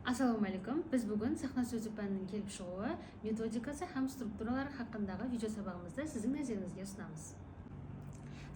Assalomu alaykum. Biz bugun sahna so'zi panining kelib chiquvi, metodikasi ham strukturalari haqidagi video sabog'imizda sizning nazaringizga sunamiz.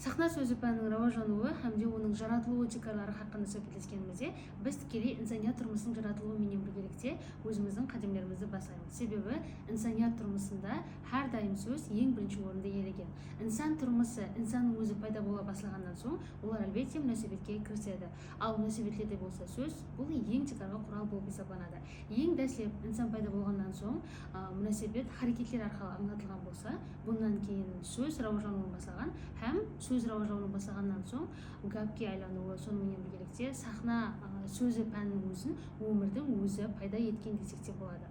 Sahna so'zi panining rivojlanuvi hamda uning yaratılığı chegaralari haqida suhbatlashganimizda biz tikelik insoniyat turmushining yaratılığı bilan birgalikda o'zimizning qadamlarimizni basaymiz. Sababi insoniyat turmusida har doim so'z eng birinchi o'rinda egallagan. Inson turmushi insonning o'zi paydo bo'la boshlagandan so'ng ular albatta munosabatga kirishadi. Al munosabatlarda bo'lsa so'z bu eng chegarali qurol bo'lib hisoblanadi. Eng dastlab inson paydo bo'lgandan so'ng munosabat harakatlar orqali anglatilgan bo'lsa, bundan keyin so'z rivojlanishni boshlagan ham so'z rivojlanishni boshlagandan so'ng gapga aylanuvi so'ng bilan birgalikda sahna so'zi panining o'zini umrda o'zi paydo etgan desak bo'ladi.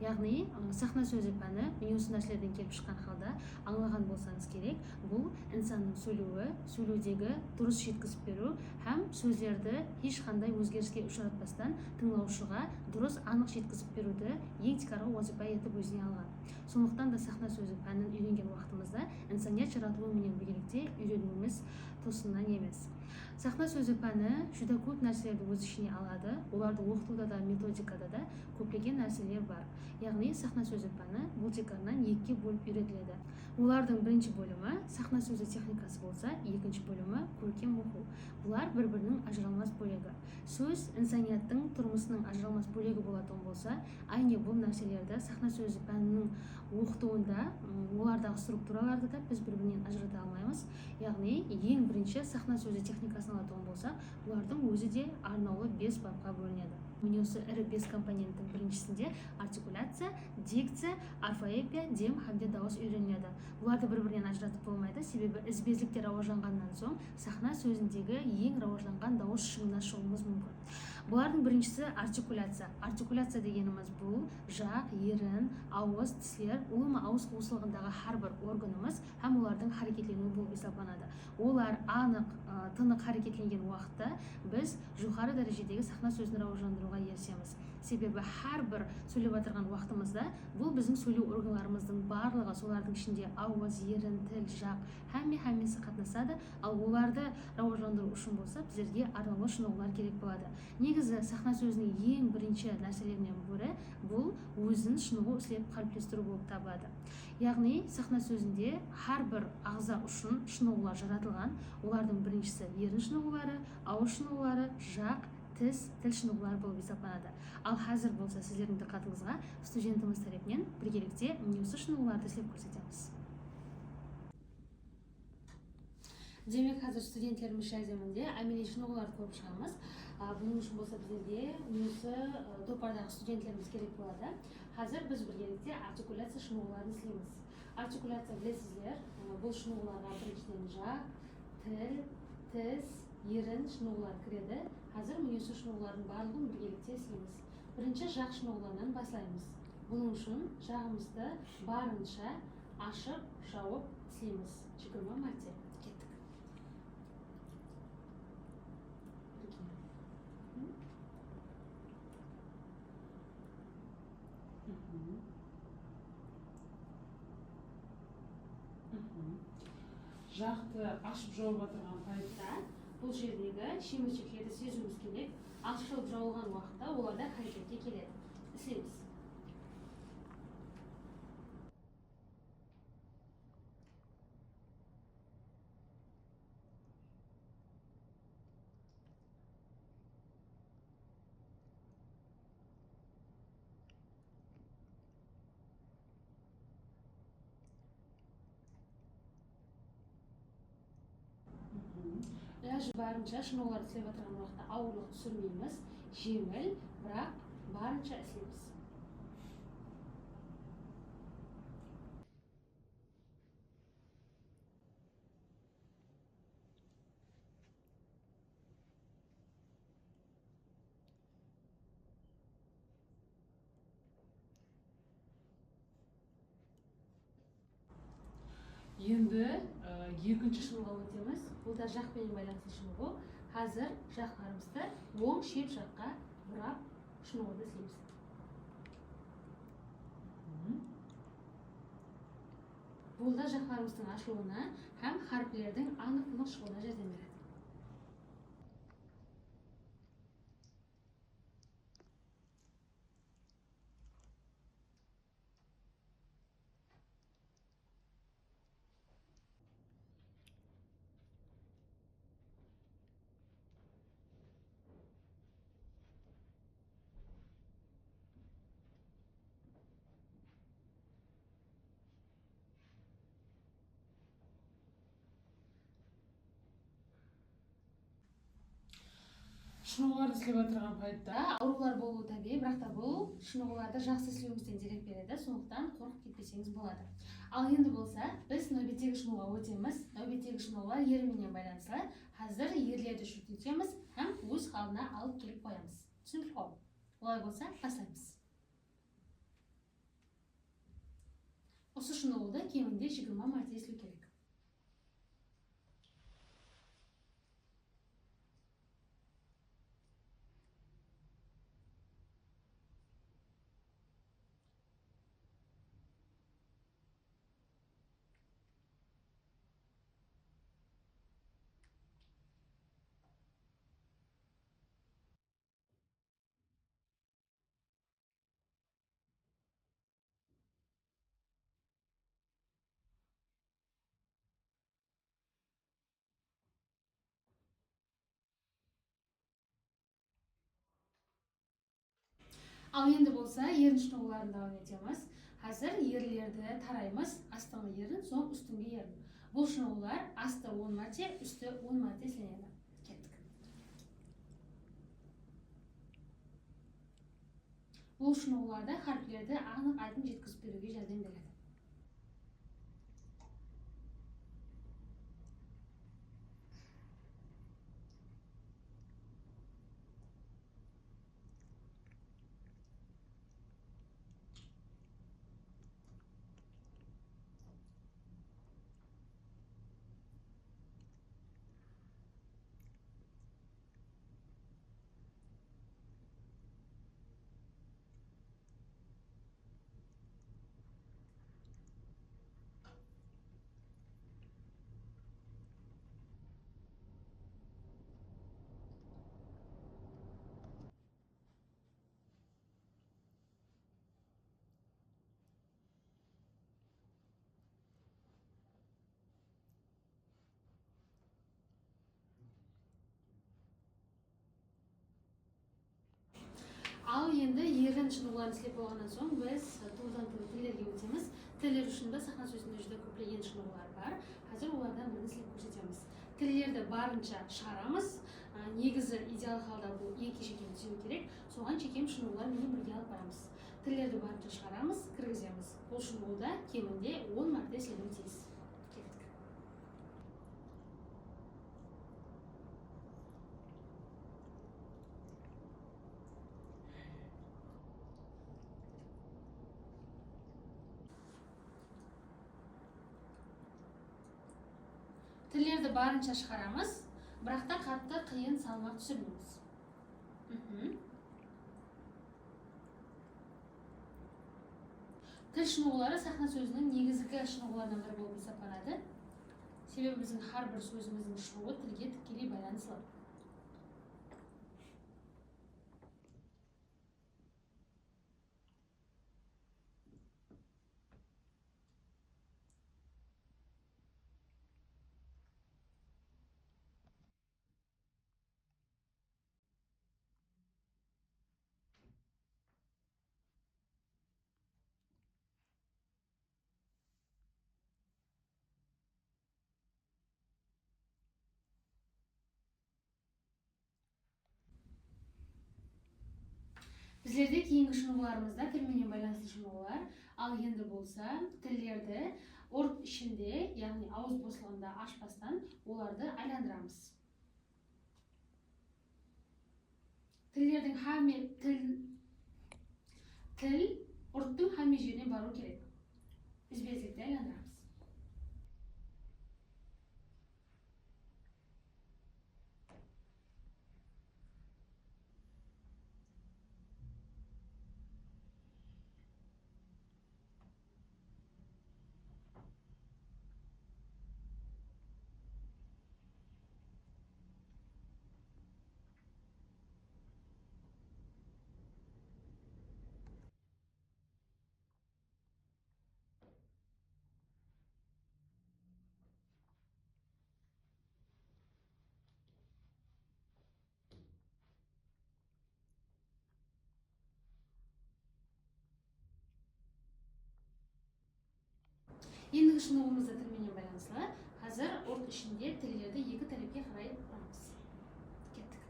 Ya'ni sahna so'zi pani yo'sinashlardan kelib chiqqan holda anglagan bo'lsangiz kerak, bu insonning so'luvdagi durust yetkazib beruv ham so'zlarda hech qanday o'zgarishga uchratmasdan tinglovchiga durust aniq yetkazib beruvda eng chegarali vazifa etib o'zini olgan. So'nglikdan da sahna so'zi panini o'rgangan vaqtimizda insoniyat yaratılığı bilan birgalikda o'rganishimiz to'sindan emas. Sahna so'zi pani juda ko'p narsalarni o'z ichiga oladi. Ularda o'qituvda da metodikada da ko'plagan narsalar bor. Ya'ni sahna so'zi pani bu chegardan ikki bo'lib o'rgatiladi. Ularning birinchi bo'limi sahna so'zi texnikasi bo'lsa, ikkinchi bo'limi ko'rkam o'quv. Bular bir-birining ajralmas bo'lagi. So'z insoniyatning turmushining ajralmas bo'lagi bo'ladigan bo'lsa, ayni bu narsalarda sahna so'zi panining o'qituvida ulardagi strukturalarda da biz bir-biridan ajrata olmaymiz. Ya'ni eng birinchi sahna so'zi texnikasini oladigan bo'lsa, ularning o'zida arnovli 5 babga bo'linadi. Bunisi iri 5 komponentning birinchisida artikulatsiya, diksiya, orfoepiya, dem hamda davos o'rganiladi. Bularni bir-biridan ajratib bo'lmaydi, sababi izbezlikda rivojlangandan so'ng sahna so'zidagi eng rivojlangan davos shimlashimiz mumkin. Bularning birinchisi artikulatsiya. Artikulatsiya deganimiz bu jaq, yerin, og'iz, tishlar, umuman og'iz qo'shig'idagi har bir organimiz ham ularning harakatlanuvi bo'lib hisoblanadi. Ular aniq, tiniq harakatlangan vaqtda biz yuqori darajadagi sahna so'zini rivojlantirishga erishamiz. Sababi har bir so'ylab o'tirgan vaqtimizda bu bizning so'ylav organlarimizning barlig'i, ularning ichida og'iz, yerin, til, jaq hammasi qatnashadi. Al ularda rivojlantirish uchun bo'lsa, bizlarga aralashma sinovlar kerak bo'ladi. Negizi sahna so'zining eng birinchi narsalaridan biri bu o'zini sinovi uslab qalblashtirish bo'lib topiladi. Ya'ni sahna so'zida har bir a'zo uchun sinovlar yaratilgan. Ularning birinchisi yerin sinovlari, og'iz sinovlari, jaq, tiz, til sinovlari bo'lib hisoblanadi. Al hozir bo'lsa sizlarning diqqatingizga studentimiz tarafidan birgalikda newsi sinovlarni eslab ko'rsatamiz. Demek hozir studentlarimiz yordamida amaliy sinovlarni ko'rib chiqamiz. Buning uchun bo'lsa bizga newsi to'pardagi studentlarimiz kerak bo'ladi. Hozir biz birgalikda artikulatsiya sinovlarini izlaymiz. Artikulatsiya bilasizlar, bu sinovlarga birinchidan jaq, til, tiz, yerin sinovlar kiradi. Hozir newsi sinovlarning barlig'ini birgalikda izlaymiz. Birinchi jaq sinovlaridan boshlaymiz. Buning uchun jag'imizda barincha ashiq shovib izlaymiz. 20 marta. Ketdik. Жақты ашып жауып отырған пайтта бұл жердегі шеміршектерді сезуіміз керек. Ашылып жауылған уақытта оларда hareketке келеді. Істейміз. Barınca şunları izlep отырған уақытта ауырлық түсірмейміз, жеңіл, бірақ барынша істейміз. енді екінші Шынуға өтеміз. Бұл да жақпен байланысты шынуғы. Қазір жақтарымызды оң шет жаққа бұрап шынуғыды істейміз. Бұл да жақтарымыздың ашылуына һәм harflerдің анық шығуына жәрдем береді. шынығуларды істеп отырған пайтта аурулар болуы табиғи, бірақ та бұл шынығуларды жақсы істеуіңізден дерек береді, сондықтан қорқып кетпесеңіз болады. Ал енді болса, біз нәубеттегі шынығуға өтеміз. Нәубеттегі шынығулар ерменен байланысты. Қазір ерлерді шүртетеміз һәм өз қалына алып келіп қоямыз. Түсіндік қой? Олай болса, бастаймыз. Осы шынығуды кемінде 20 мәрте естілу керек. Ал енді болса, ерін шынығуларын давам етеміз. Қазір ерлерді тараймыз, астыңғы ерін, соң үстіңгі ерін. Бұл шынығулар асты 10 мәрте, үсті 10 мәрте ісленеді. Кеттік. Бұл шынығуларда харфлерді анық айқын жеткізіп беруге жәрдем береді. Ал енді ерін шынығуларын істеп болғаннан соң біз туылдан тілдерге өтеміз. Тілдер үшін сахна сөзінде жүзде көптеген шынығулар бар. Қазір олардан бірін істеп көрсетеміз. Тілдерді барынша шығарамыз. Негізі идеал халда бұл екі шекем түсуі керек. Соған шекем шынығулармен бірге алып барамыз. Тілдерді барынша шығарамыз, кіргіземіз. Бұл шынығуда кемінде 10 мәрте ісленуі тиіс. Тілдерді барынша шығарамыз, бірақ та қатты қиын салмақ түсірмейміз. Тіл шынығулары сахна сөзінің негізгі шынығуларынан бірі болып есептеледі. Себебі біздің әрбір сөзіміздің шығуы тілге тікелей байланысты. Біздерде кейінгі шынығуларымызда тілменен байланысты шынығулар. Ал енді болса, тілдерді орт ішінде, яғни ауыз босылғанда ашпастан, оларды айландырамыз. Тіл ұрттың хәме жеріне бару керек. Біз безекті айландырамыз. Ендігі шынығуымызда тілменен байланысты. Қазір орт ішінде тілдерді екі тарапқа қарай бұрамыз. Кеттік.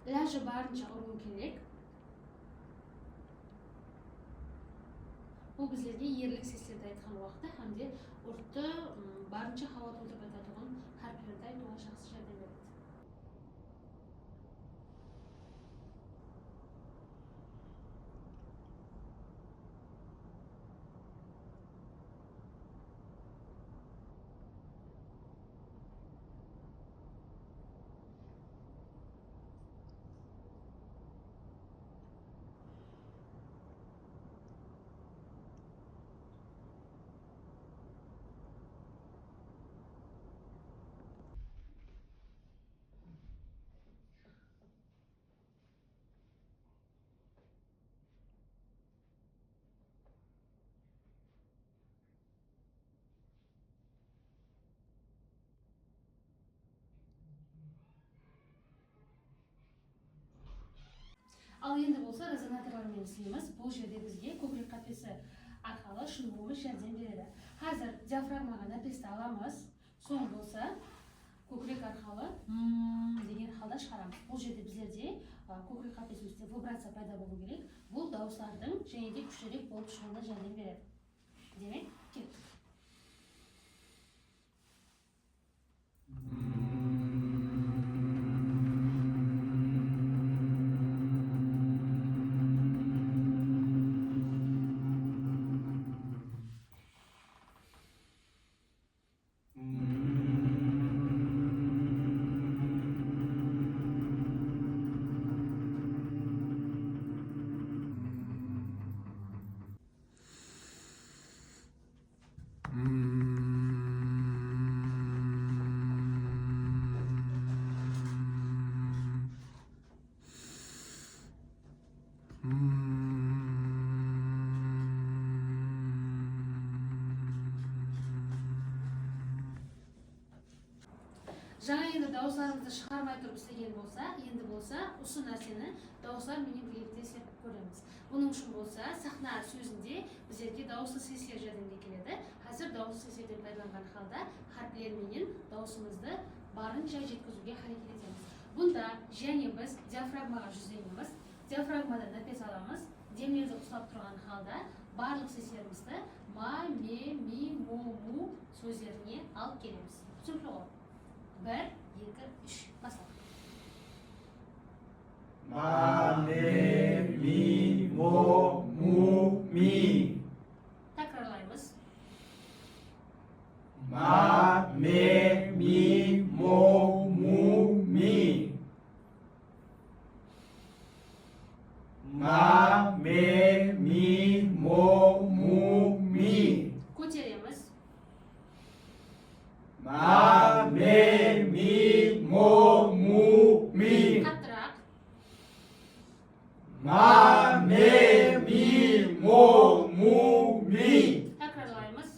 лажы барынша ұру керек. Бұл біздерге ерлік сестерді айтқан уақытта hamda ұртты барынша хава толтырып айтатын harflerді айтуға жақсы жәрдем береді. Ал енді болса резонаторлармен істейміз. Бұл жерде бізге көкірек қапесі арқылы шынығуымыз жәрдем береді. Қазір диафрагмаға нәпесті аламыз. Соң болса көкірек арқылы деген халда шығарамыз. Бұл жерде біздерде көкірек қапесімізде вибрация пайда болу керек. Бұл дауыстардың және де күштірек болып шығуына жәрдем береді. Демек, кеттік. Жаңа енді дауыстарымызды шығармай тұрып істеген болса, енді болса, осы нәрсені дауыстар менен бірlikte серпіп көреміз. Бұның үшін болса, сахна сөзінде біздерге дауысты сессия жәрдемге келеді. Қазір дауысты сессиядан пайдаланған халда харфлерменен дауысымызды барынша жеткізуге харекет етеміз. Бұнда және біз диафрагмаға жүземіз, диафрагмада нәпес аламыз, демлерді ұстап тұрған халда барлық сессиямызды ма, ме, ми, мо, му сөздеріне алып келеміз. Түсінікті ғой? 1, 2, 3 басалып. 마, ме, 미, 모, му, ми. Takrarlaymiz. 마, ме, 미, мо, му, ми. 마, ме, 미, мо, му, ми. Көтереміз. 마, ме, 미, мо, му, ми. Қаттырақ. 마, ме, 미, мо, му, ми. Takrarlaymiz.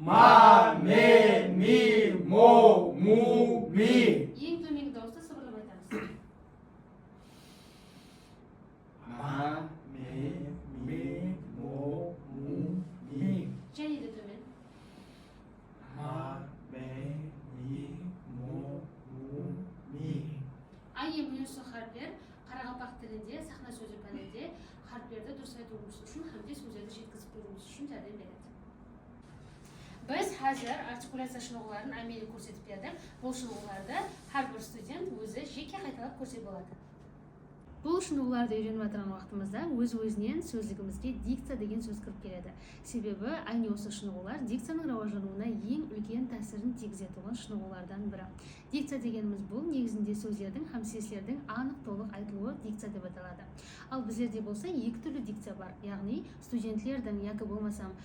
마, ме, 미, мо, му, ми. Ең төменгі дауысты сыбырлап айтамыз. 마, ме, 미, мо, му, ми. Және де төмен. 마, ме, 미, мо, му, ми. Айем үнісі харфлер Қарақалпақ тілінде, сахна сөзі пәнінде харфлерді дұрыс айтуымыз үшін hamda сөздерді жеткізіп беруіміз үшін жәрдем береді. Біз қазір артикуляция шынығуларын әмелі көрсетіп бердік. Бұл шынығуларды әрбір студент өзі жеке қайталап көрсе болады. Бұл шынығуларды үйреніп отырған уақытымызда өз-өзінен сөздігімізге дикция деген сөз кіріп келеді. Себебі әне осы шынығулар дикцияның рауаждануына ең үлкен тәсірін тигізетін шынығулардан бірі. Дикция дегеніміз бұл негізінде сөздердің һәм сессиялардың анық толық айтылуы дикция деп аталады. Ал біздерде болса екі түрлі дикция бар. Яғни студенттердің яки болмасам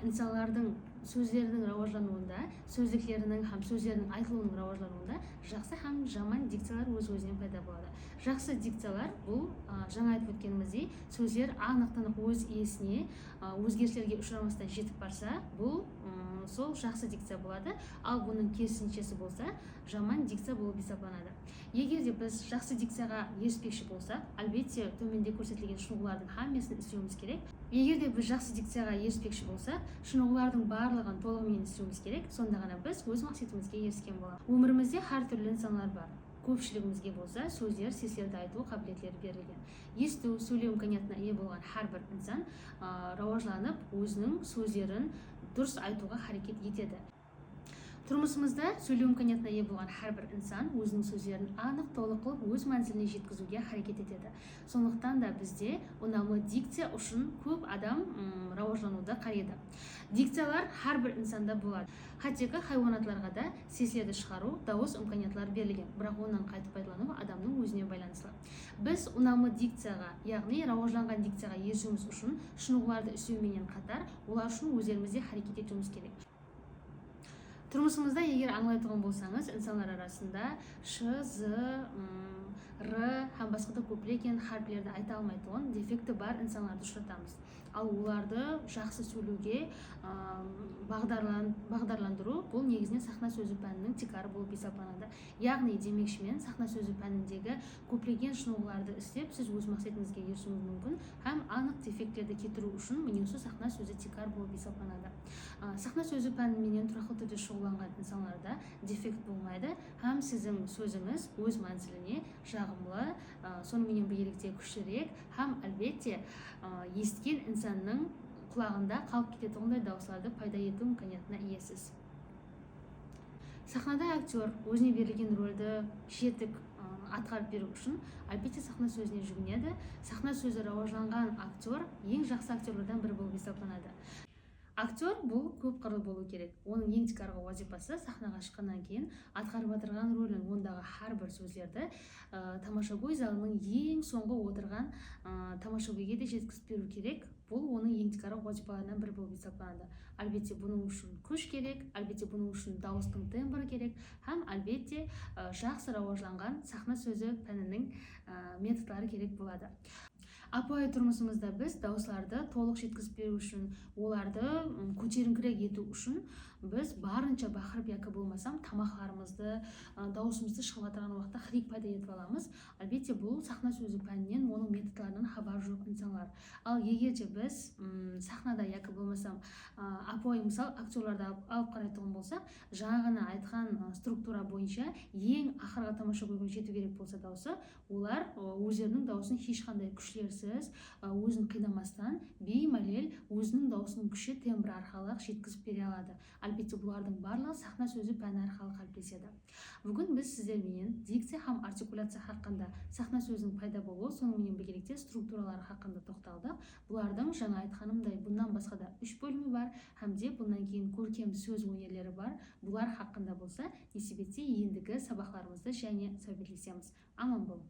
инсанлардың сөздерінің рауаждануында, сөздіктерінің һәм сөздердің айтылуының рауаждануында жақсы һәм жаман дикциялар өз-өзінен пайда болады. Жақсы дикциялар бұл жаңа айтып өткеніміздей сөздер анық-тынық өз иесіне өзгерістерге ұшырамастан жетіп барса, бұл сол жақсы дикция болады. Ал бұның керісіншесі болса, жаман дикция болып есептелінеді. Егер де біз жақсы дикцияға еріспекші болсақ, әлбетте төменде көрсетілген шынығулардың hammasini істеуіміз керек. Егер де біз жақсы дикцияға еріспекші болсақ, шынығулардың барлығын толығымен істеуіміз керек. Сонда ғана біз өз мақсатымызға еріскен боламыз. Өмірімізде әр түрлі инсанлар бар. көпшілігімізге болса сөздер, сезілерді айту қабілетлері берілген. Есту, сөйлеу имканиятына ие болған әрбір инсан рауажланып, өзінің сөздерін дұрыс айтуға харекет етеді. Тұрмысымызда сөйлеу имканиятына ие болған әрбір инсан өзінің сөздерін анық, толық қылып, өз мәнзіліне жеткізуге харекет етеді. Сондықтан да бізде ұнамы дикция үшін көп адам рауажлануды қарайды. Дикциялар әрбір инсанда болады. Хаттегі хайуанатларға да сезілерді шығару, дауыс имканиятлары берілген, бірақ оның қайтып пайдалану адамның өзіне байланысты. Біз ұнамы дикцияға, яғни рауажланған дикцияға ержуіміз үшін шынығуларды істеуменен қатар, олар үшін өздерімізде харекет етуіміз керек. Тұрмысымызда егер аңлайтұғын болсаңыз, инсанлар арасында ш, з, р һәм басқа да көптеген харфлерді айта алмайтұғын дефекті бар инсанларды ұшыратамыз. Ал оларды жақсы сөйлеуге бағдарландыру бұл негізінен сахна сөзі пәнінің тикары болып есептелінеді. Яғни демекшімен сахна сөзі пәніндегі көптеген шынығуларды істеп, сіз өз мақсатыңызға ерішуіңіз мүмкін һәм анық дефекттерді кетіру үшін міне осы сахна сөзі тикар болып есептелінеді. Сахна сөзі пәніменен тұрақты түрде шұғылданған инсанларда дефект болмайды һәм сіздің сөзіңіз өз мәнзіліне жағымлы, сонымен бірге күштірек һәм әлбетте естіген инсанның құлағында қалып кететіндей дауыстарды пайда ету имканиятына иесіз. Сахнада актер өзіне берілген рөлді жетік атқарып беру үшін әлбетте сахна сөзіне жүгінеді. Сахна сөзі рауажланған актер ең жақсы актерлерден бірі болып есептелінеді. Актер бұл көп қырлы болу керек. Оның ең тикарғы вазипасы сахнаға шыққаннан кейін атқарып отырған рөлін, ондағы әрбір сөздерді тамашагөй залының ең соңғы отырған тамашагөйге де жеткізіп беру керек. Бұл оның ең тикарғы вазипаларынан бірі болып есептелінеді. Әлбетте бұның үшін күш керек, әлбетте бұның үшін дауыстың тембрі керек һәм әлбетте жақсы рауажланған сахна сөзі пәнінің методтары керек болады. Апай тұрмысымызда біз дауысларды толық жеткізіп беру үшін, оларды көтеріңкірек ету үшін біз барынша бақырып яки болмасам тамақларымызды, дауысымызды шығып отырған уақытта хрик пайда етіп аламыз. Әлбетте бұл сахна сөзі пәнінен, оның методтарынан хабар жоқ инсанлар. Ал егерде біз сахнада яки болмасам апай мысал актерларды алып қарайтын болсақ, жаңа ғана айтқан структура бойынша ең ақырғы тамашагөйге жету керек болса дауысы, олар өздерінің дауысын ешқандай күшлерсіз, өзін қинамастан беймәлел өзінің даусының күші тембрі арқылы жеткізіп бере алады. Әлбетте бұлардың барлығы сахна сөзі пәні арқылы қалыптасады. Бүгін біз сіздермен дикция һәм артикуляция хақында, сахна сөзінің пайда болуы, сонымен бірге структуралары хақында тоқталдық. Бұлардың жаңа айтқанымдай бұндан басқа да 3 бөлімі бар, һәм де бұнан кейін көркем сөз өнерлері бар. Бұлар хақында болса, несібетте ендігі сабақтарымызды және сөйлесеміз. Аман бол.